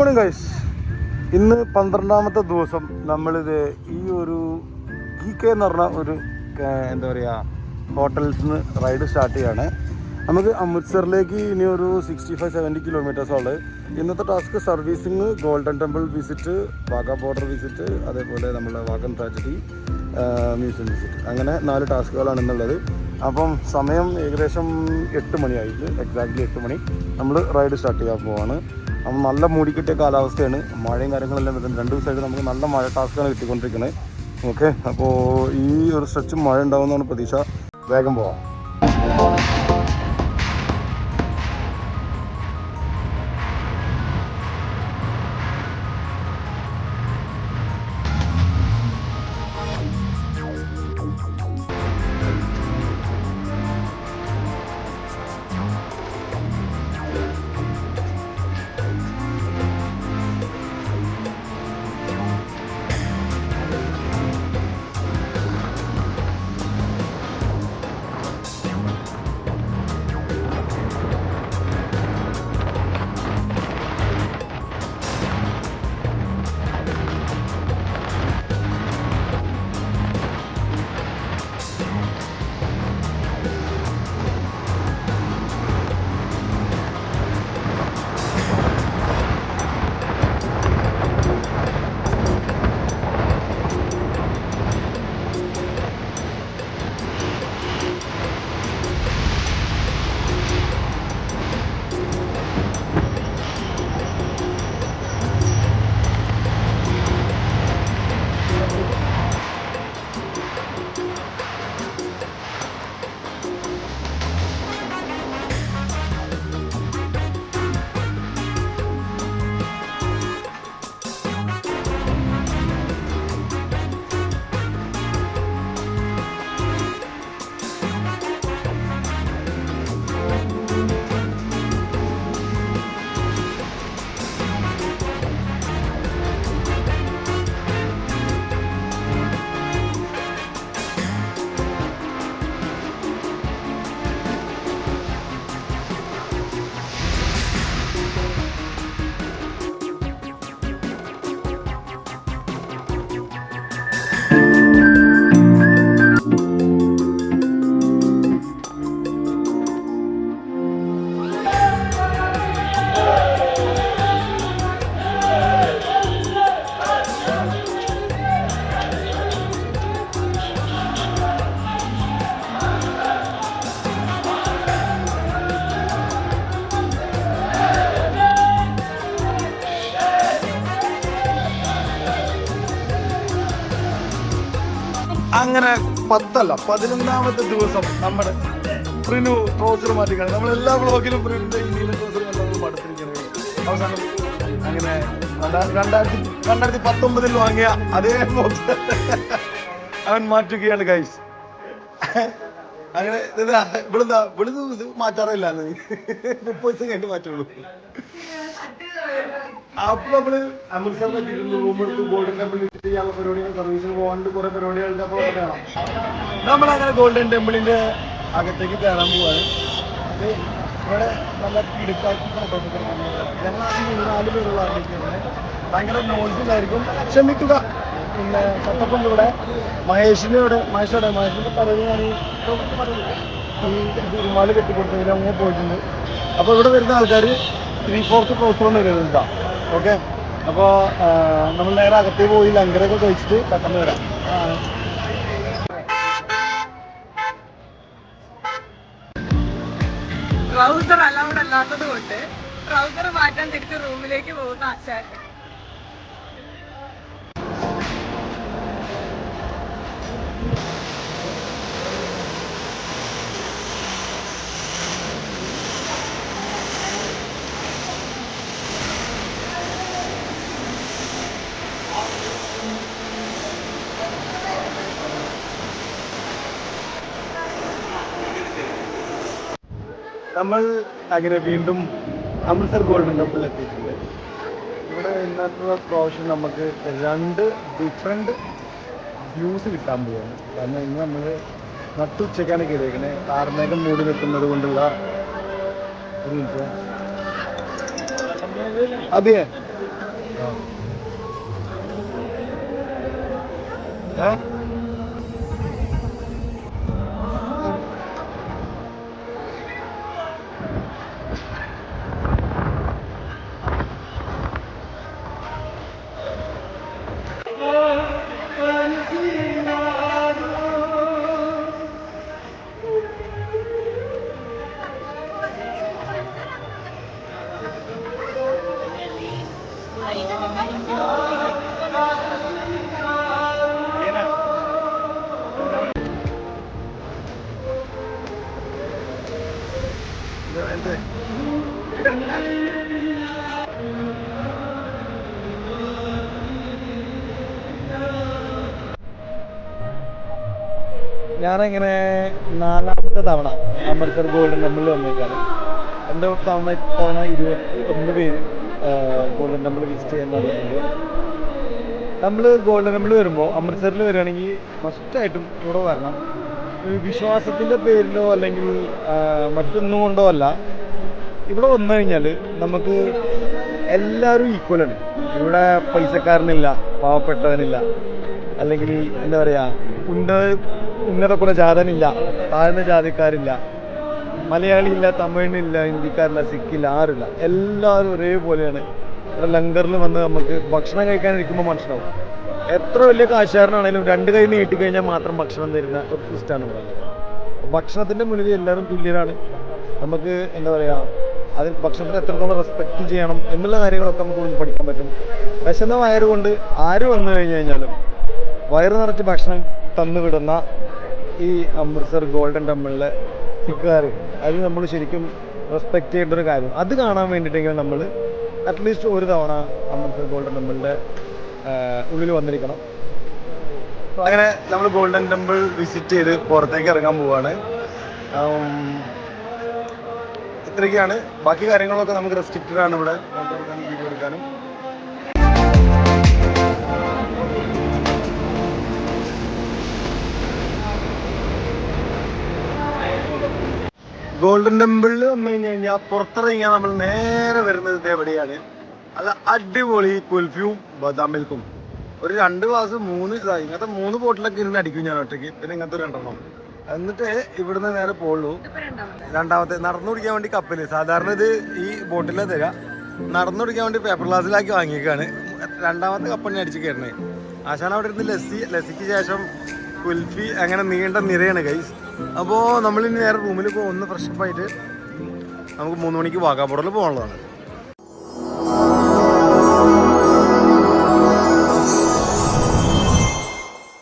Morning guys. ഇന്ന് 12ാമത്തെ ദിവസം നമ്മളിത് ഈ ഒരു GK എന്ന് പറഞ്ഞ ഒരു എന്താ പറയുക ഹോട്ടൽസിൽ നിന്ന് റൈഡ് സ്റ്റാർട്ട് ചെയ്യാണ്. നമുക്ക് അമൃത്സറിലേക്ക് ഇനി ഒരു 65-70 കിലോമീറ്റേഴ്സുള്ളത്. ഇന്നത്തെ task servicing, golden temple visit, Wagah border visit, അതേപോലെ നമ്മളെ വാഗൻ ട്രാജഡി മ്യൂസിയം വിസിറ്റ്. അങ്ങനെ 4 ടാസ്കുകളാണ് ഇന്നുള്ളത്. അപ്പം സമയം ഏകദേശം 8 മണിയായിട്ട്, എക്സാക്ട്ലി 8 മണി. നമ്മൾ റൈഡ് സ്റ്റാർട്ട് ചെയ്യാൻ പോവാണ്. അപ്പം നല്ല മൂടി കിട്ടിയ കാലാവസ്ഥയാണ്, മഴയും കാര്യങ്ങളെല്ലാം വരുന്നത്. 2 ദിവസമായിട്ട് നമുക്ക് നല്ല മഴ ടാസ്ക്കാണ് കിട്ടിക്കൊണ്ടിരിക്കുന്നത്. ഓക്കെ, അപ്പോൾ ഈ ഒരു സ്ട്രെച്ചും മഴ ഉണ്ടാവുമെന്നാണ് പ്രതീക്ഷ. വേഗം പോവാം. അങ്ങനെ 11ാമത്തെ ദിവസം നമ്മുടെ പ്രിനു ട്രൗസർ മാറ്റിക്കാണ്. നമ്മളെല്ലാ വ്ളോഗിലും പ്രിനുവിന്റെ ഇന്ത്യയിലെ ട്രൗസർ നമ്മൾ മടുത്തിരിക്കുന്നത്. അവസാനം അങ്ങനെ 2019 വാങ്ങിയ അതേ ബോക്സ് അവൻ മാറ്റുകയാണ് ഗൈസ്. അങ്ങനെ ഇത് മാറ്റാറില്ല, 30 ദിവസം കഴിഞ്ഞിട്ട് മാറ്റുള്ളൂ. അപ്പൊ നമ്മള് അമൃത്സറിൽ റൂമെടുത്ത് ഗോൾഡൻ ടെമ്പിൾ വിസിറ്റ് ചെയ്യാനുള്ള പരിപാടികൾ, സർവീസിന് പോകാണ്ട് കുറെ പരിപാടികളുടെ അപ്പോൾ കാണാം. നമ്മളങ്ങനെ ഗോൾഡൻ ടെമ്പിളിന്റെ അകത്തേക്ക് കയറാൻ പോവാണ്. അത് ഇവിടെ നല്ല ഇടുക്കാക്കി ഫോട്ടോസ് ഞങ്ങൾ 4 പേരുള്ള ആൾക്കാർ. ഭയങ്കര നോയ്സിലായിരിക്കും, ക്ഷമിക്കുക. പിന്നെ ചട്ടപ്പുണ്ട് ഇവിടെ. മഹേഷിന്റെ പറയുകയാണ് ഈ റുമാല് കെട്ടിക്കൊടുത്തതിൽ അങ്ങനെ പോയിട്ടുണ്ട്. അപ്പോൾ ഇവിടെ വരുന്ന ആൾക്കാർ 3/4 ക്രോസ് വരുന്നതാ. ഓക്കെ, അപ്പോൾ നമ്മൾ നേരെ അകത്തേക്ക് പോയി ലങ്കരൊക്കെ കഴിച്ചിട്ട് പെട്ടെന്ന് വരാം. ട്രൗസർ അലൗഡ് അല്ലാത്തത് കൊണ്ട് ട്രൗസർ മാറ്റാൻ തിരിച്ച് റൂമിലേക്ക് പോകുന്ന ആശാൻ. നമ്മൾ അങ്ങനെ വീണ്ടും അമൃത്സർ ഗോൾഡൻ ടെമ്പിൾ എത്തിയിട്ടുണ്ട്. ഇവിടെ ഇന്നത്തെ പ്രാവശ്യം നമുക്ക് 2 ഡിഫറെൻറ്റ് വ്യൂസ് കിട്ടാൻ പോവുകയാണ്. കാരണം ഇന്ന് നമ്മൾ നട്ടുച്ചയ്ക്കാണ് കയറിയിരിക്കുന്നത്. കാർമേഘം മൂടി നിൽക്കുന്നത് കൊണ്ടുള്ള ഒരു അതെ ഞാനങ്ങനെ 4ാമത്തെ തവണ അമൃത്സർ ഗോൾഡൻ ടെമ്പിളിൽ വന്നേക്കാണ്. എൻ്റെ തവണ 21 പേര് ഗോൾഡൻ ടെമ്പിൾ വിസിറ്റ് ചെയ്യാൻ നടക്കുന്നത്. നമ്മൾ ഗോൾഡൻ ടെമ്പിൾ വരുമ്പോൾ അമൃത്സറിൽ വരികയാണെങ്കിൽ മസ്റ്റായിട്ടും ഇവിടെ വരണം. വിശ്വാസത്തിൻ്റെ പേരിലോ അല്ലെങ്കിൽ മറ്റൊന്നും കൊണ്ടോ അല്ല, ഇവിടെ വന്നു കഴിഞ്ഞാൽ നമുക്ക് എല്ലാവരും ഈക്വലാണ്. ഇവിടെ പൈസക്കാരനില്ല, പാവപ്പെട്ടവനില്ല, അല്ലെങ്കിൽ എന്താ പറയുക ഉന്നത കുലജാതനില്ല, താഴ്ന്ന ജാതിക്കാരില്ല, മലയാളിയില്ല, തമിഴിനില്ല, ഹിന്ദിക്കാരില്ല, സിക്കില്ല, ആരുമില്ല. എല്ലാവരും ഒരേപോലെയാണ്. ഇവിടെ ലങ്കറിൽ വന്ന് നമുക്ക് ഭക്ഷണം കഴിക്കാനിരിക്കുമ്പോൾ മനസ്സിലാവും. എത്ര വലിയ കാശുകാരനാണെങ്കിലും 2 കൈ നീട്ടിക്കഴിഞ്ഞാൽ മാത്രം ഭക്ഷണം തരുന്ന ഒരു സിസ്റ്റമാണ് ഇവിടെ. ഭക്ഷണത്തിൻ്റെ മുന്നിൽ എല്ലാവരും തുല്യരാണ്. നമുക്ക് എന്താ പറയുക, അതിൽ ഭക്ഷണത്തിന് എത്രത്തോളം റെസ്പെക്റ്റ് ചെയ്യണം എന്നുള്ള കാര്യങ്ങളൊക്കെ നമുക്ക് ഇവിടെ പഠിക്കാൻ പറ്റും. വിശന്ന വയറുകൊണ്ട് ആര് വന്നു കഴിഞ്ഞു കഴിഞ്ഞാലും വയറ് നിറച്ച് ഭക്ഷണം തന്നു വിടുന്ന ഈ അമൃത്സർ ഗോൾഡൻ ടെമ്പിളിലെ സിഖുകാർ, അത് നമ്മൾ ശരിക്കും റെസ്പെക്റ്റ് ചെയ്യേണ്ട ഒരു കാര്യം. അത് കാണാൻ വേണ്ടിയിട്ടെങ്കിലും നമ്മൾ അറ്റ്ലീസ്റ്റ് ഒരു തവണ അമൃത്സർ ഗോൾഡൻ ടെമ്പിളിൻ്റെ ഉള്ളിൽ വന്നിരിക്കണം. അങ്ങനെ നമ്മൾ ഗോൾഡൻ ടെമ്പിൾ വിസിറ്റ് ചെയ്ത് പുറത്തേക്ക് ഇറങ്ങാൻ പോവുകയാണ്. ഇത്രയൊക്കെയാണ്. ബാക്കി കാര്യങ്ങളൊക്കെ നമുക്ക് റെസ്ട്രിക്റ്റഡ് ആണ് ഇവിടെ വീഡിയോ എടുക്കാനും. ഗോൾഡൻ ടെമ്പിളിൽ വന്നു കഴിഞ്ഞാൽ പുറത്തിറങ്ങിയാൽ നമ്മൾ നേരെ വരുന്നത് എവിടെയാണ്? അല്ല, അടിപൊളി കുൽഫിയും ബദാം മിൽക്കും. ഒരു 2 ഗ്ലാസ് 3 ഇങ്ങനത്തെ 3 ബോട്ടിലൊക്കെ ഇരുന്ന് അടിക്കും ഞാൻ ഒറ്റയ്ക്ക്. പിന്നെ ഇങ്ങനത്തെ 2 എന്നിട്ട് ഇവിടുന്ന് നേരെ പോകുള്ളൂ. രണ്ടാമത്തെ നടന്നു കുടിക്കാൻ വേണ്ടി കപ്പില്. സാധാരണ ഇത് ഈ ബോട്ടിലെ തരാം. നടന്നു കുടിക്കാൻ വേണ്ടി പേപ്പർ ഗ്ലാസ്സിലാക്കി വാങ്ങിയേക്കാണ്. 2ാമത്തെ കപ്പണ്ണി അടിച്ച് കയറണേ. ആശാൻ അവിടെ ഇരുന്ന് ലസ്സിക്ക് ശേഷം കുൽഫി, അങ്ങനെ നീണ്ട നിരയാണ് ഗൈസ്. അപ്പോൾ നമ്മളിനി നേരെ റൂമിൽ പോകും. ഒന്ന് ഫ്രഷപ്പ് ആയിട്ട് നമുക്ക് 3 മണിക്ക് വാഗാ ബോർഡറിൽ പോകാനുള്ളതാണ്.